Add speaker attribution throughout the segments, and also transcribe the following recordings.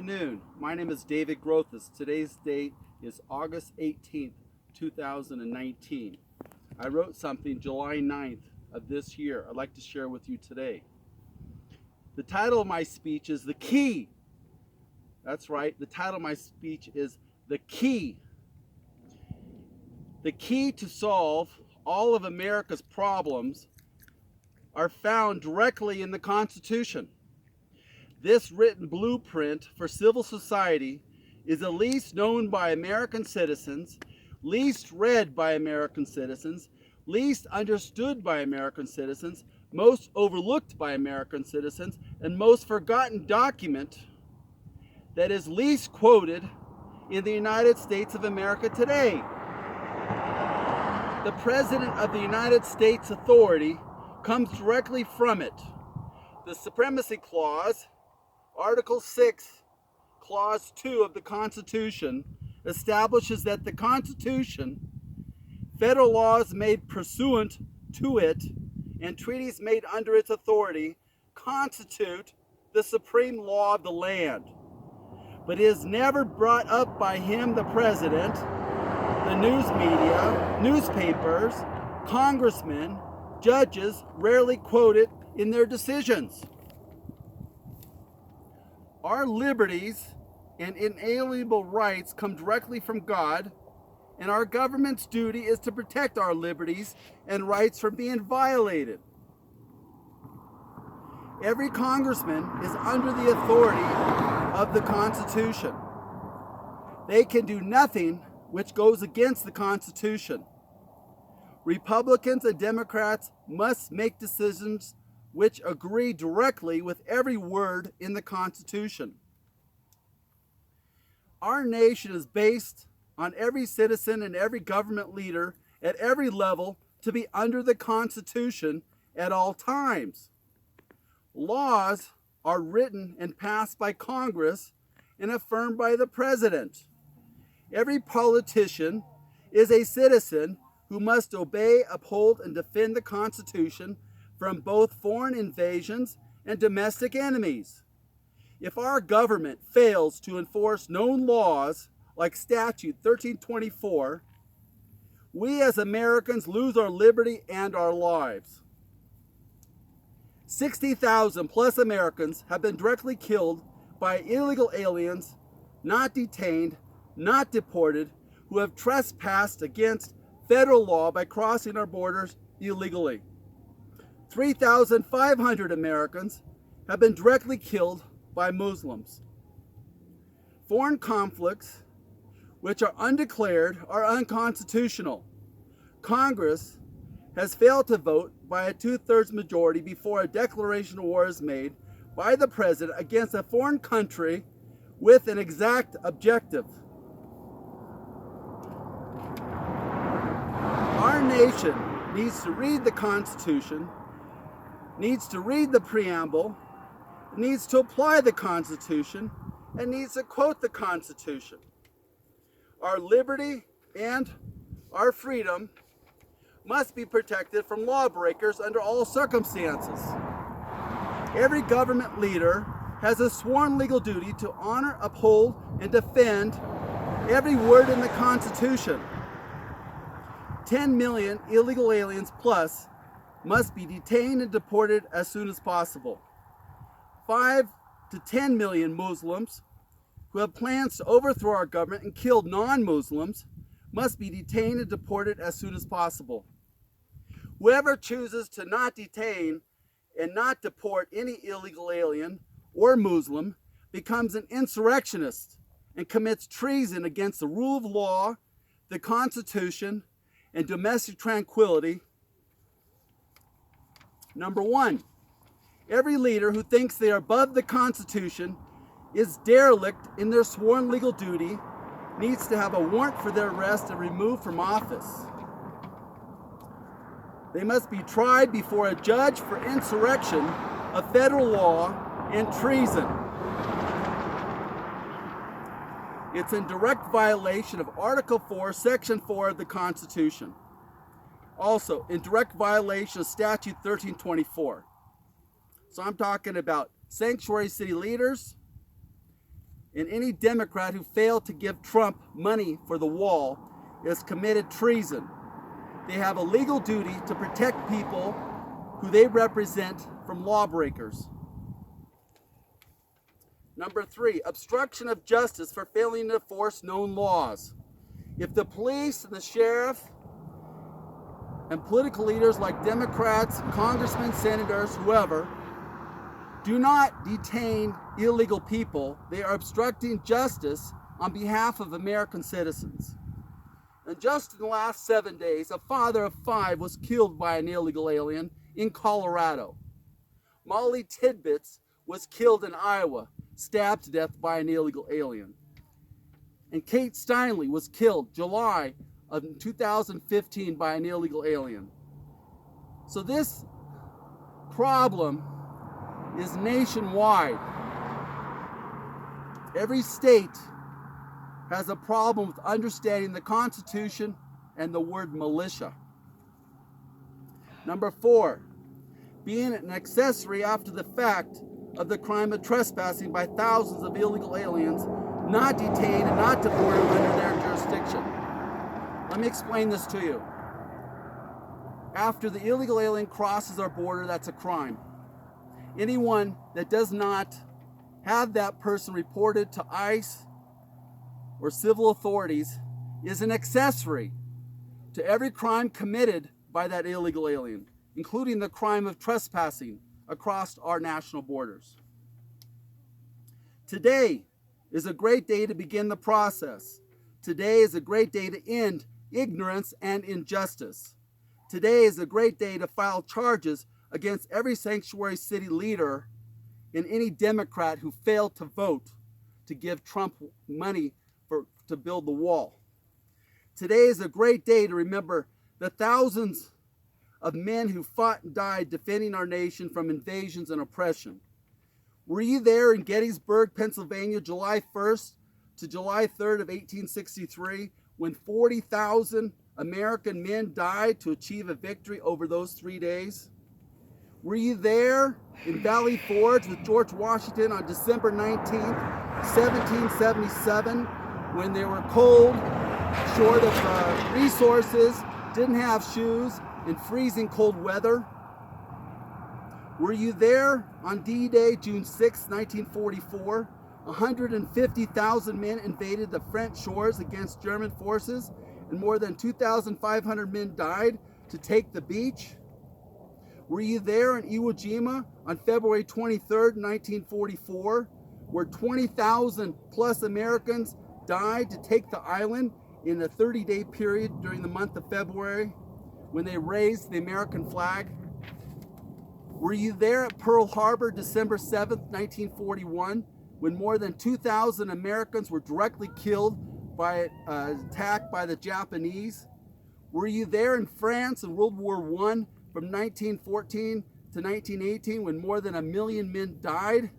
Speaker 1: afternoon. My name is David Grothus. Today's date is August 18th, 2019. I wrote something July 9th of this year I'd like to share with you today. The title of my speech is The Key. That's right, the title of my speech is The Key. The key to solve all of America's problems are found directly in the Constitution. This written blueprint for civil society is the least known by American citizens, least read by American citizens, least understood by American citizens, most overlooked by American citizens, and most forgotten document that is least quoted in the United States of America today. The President of the United States authority comes directly from it. The Supremacy Clause, Article 6, Clause 2 of the Constitution establishes that the Constitution, federal laws made pursuant to it, and treaties made under its authority constitute the supreme law of the land. But it is never brought up by him, the President, the news media, newspapers, congressmen, judges rarely quote it in their decisions. Our liberties and inalienable rights come directly from God, and our government's duty is to protect our liberties and rights from being violated. Every congressman is under the authority of the Constitution. They can do nothing which goes against the Constitution. Republicans and Democrats must make decisions which agree directly with every word in the Constitution. Our nation is based on every citizen and every government leader at every level to be under the Constitution at all times. Laws are written and passed by Congress and affirmed by the President. Every politician is a citizen who must obey, uphold, and defend the Constitution from both foreign invasions and domestic enemies. If our government fails to enforce known laws like Statute 1324, we as Americans lose our liberty and our lives. 60,000 plus Americans have been directly killed by illegal aliens, not detained, not deported, who have trespassed against federal law by crossing our borders illegally. 3,500 Americans have been directly killed by Muslims. Foreign conflicts, which are undeclared, are unconstitutional. Congress has failed to vote by a 2/3 majority before a declaration of war is made by the President against a foreign country with an exact objective. Our nation needs to read the Constitution, needs to read the preamble, needs to apply the Constitution, and needs to quote the Constitution. Our liberty and our freedom must be protected from lawbreakers under all circumstances. Every government leader has a sworn legal duty to honor, uphold, and defend every word in the Constitution. 10 million illegal aliens plus must be detained and deported as soon as possible. 5 to 10 million Muslims who have plans to overthrow our government and kill non-Muslims must be detained and deported as soon as possible. Whoever chooses to not detain and not deport any illegal alien or Muslim becomes an insurrectionist and commits treason against the rule of law, the Constitution, and domestic tranquility. Number one, every leader who thinks they are above the Constitution is derelict in their sworn legal duty, needs to have a warrant for their arrest and removed from office. They must be tried before a judge for insurrection of federal law and treason. It's in direct violation of Article 4, Section 4 of the Constitution. Also, in direct violation of Statute 1324. So I'm talking about sanctuary city leaders and any Democrat who failed to give Trump money for the wall has committed treason. They have a legal duty to protect people who they represent from lawbreakers. Number 3, obstruction of justice for failing to enforce known laws. If the police and the sheriff and political leaders like Democrats, congressmen, senators, whoever, do not detain illegal people, they are obstructing justice on behalf of American citizens. And just in the last 7 days, a father of 5 was killed by an illegal alien in Colorado. Molly Tidbits was killed in Iowa, stabbed to death by an illegal alien. And Kate Steinle was killed July of 2015 by an illegal alien. So this problem is nationwide. Every state has a problem with understanding the Constitution and the word militia. Number 4, being an accessory after the fact of the crime of trespassing by thousands of illegal aliens not detained and not deported under their jurisdiction. Let me explain this to you. After the illegal alien crosses our border, that's a crime. Anyone that does not have that person reported to ICE or civil authorities is an accessory to every crime committed by that illegal alien, including the crime of trespassing across our national borders. Today is a great day to begin the process. Today is a great day to end ignorance and injustice. Today is a great day to file charges against every sanctuary city leader and any Democrat who failed to vote to give Trump money to build the wall. Today is a great day to remember the thousands of men who fought and died defending our nation from invasions and oppression. Were you there in Gettysburg, Pennsylvania, July 1st to July 3rd of 1863, when 40,000 American men died to achieve a victory over those 3 days? Were you there in Valley Forge with George Washington on December 19th, 1777, when they were cold, short of resources, didn't have shoes, in freezing cold weather? Were you there on D-Day, June 6, 1944? 150,000 men invaded the French shores against German forces, and more than 2,500 men died to take the beach? Were you there in Iwo Jima on February 23, 1944, where 20,000 plus Americans died to take the island in a 30-day period during the month of February, when they raised the American flag? Were you there at Pearl Harbor, December 7th, 1941, when more than 2,000 Americans were directly killed by an attack by the Japanese? Were you there in France in World War I from 1914 to 1918, when more than 1 million men died?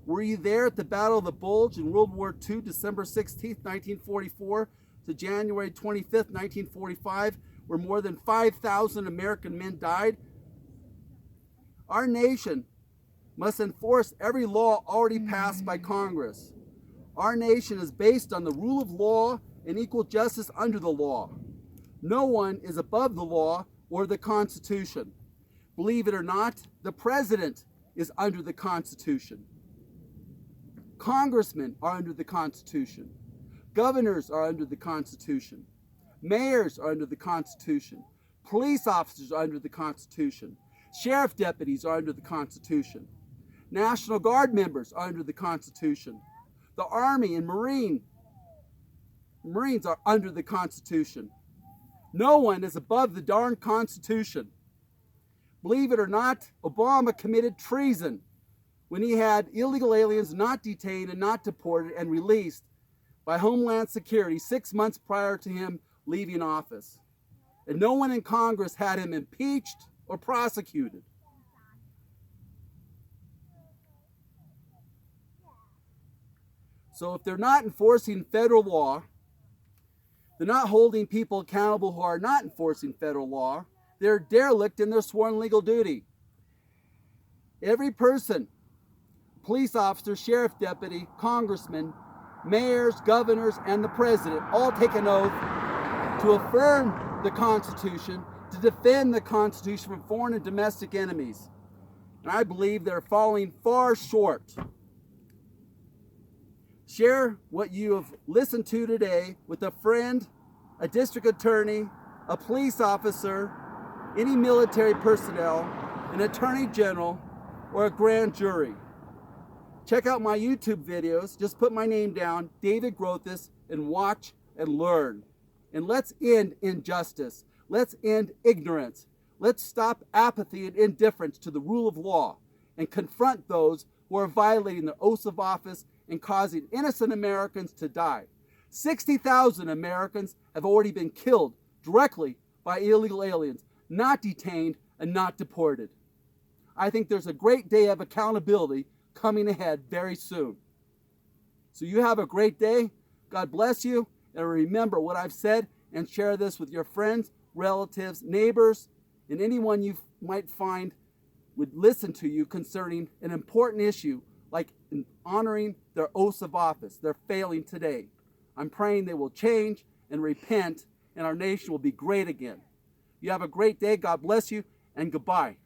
Speaker 1: Were you there at the Battle of the Bulge in World War II, December 16th, 1944 to January 25th, 1945, where more than 5,000 American men died? Our nation must enforce every law already passed by Congress. Our nation is based on the rule of law and equal justice under the law. No one is above the law or the Constitution. Believe it or not, the president is under the Constitution. Congressmen are under the Constitution. Governors are under the Constitution. Mayors are under the Constitution. Police officers are under the Constitution. Sheriff deputies are under the Constitution. National Guard members are under the Constitution. The Army and Marines are under the Constitution. No one is above the darn Constitution. Believe it or not, Obama committed treason when he had illegal aliens not detained and not deported and released by Homeland Security 6 months prior to him leaving office. And no one in Congress had him impeached or prosecuted. So if they're not enforcing federal law, they're not holding people accountable who are not enforcing federal law, they're derelict in their sworn legal duty. Every person police officer, sheriff deputy, congressman, mayors, governors, and the president all take an oath to affirm the Constitution, to defend the Constitution from foreign and domestic enemies. And I believe they're falling far short. Share what you have listened to today with a friend, a district attorney, a police officer, any military personnel, an attorney general, or a grand jury. Check out my YouTube videos. Just put my name down, David Grothis, and watch and learn. And let's end injustice. Let's end ignorance. Let's stop apathy and indifference to the rule of law and confront those who are violating their oaths of office and causing innocent Americans to die. 60,000 Americans have already been killed directly by illegal aliens, not detained and not deported. I think there's a great day of accountability coming ahead very soon. So you have a great day. God bless you. And remember what I've said and share this with your friends, relatives, neighbors, and anyone you might find would listen to you concerning an important issue like honoring their oaths of office. They're failing today. I'm praying they will change and repent and our nation will be great again. You have a great day. God bless you and goodbye.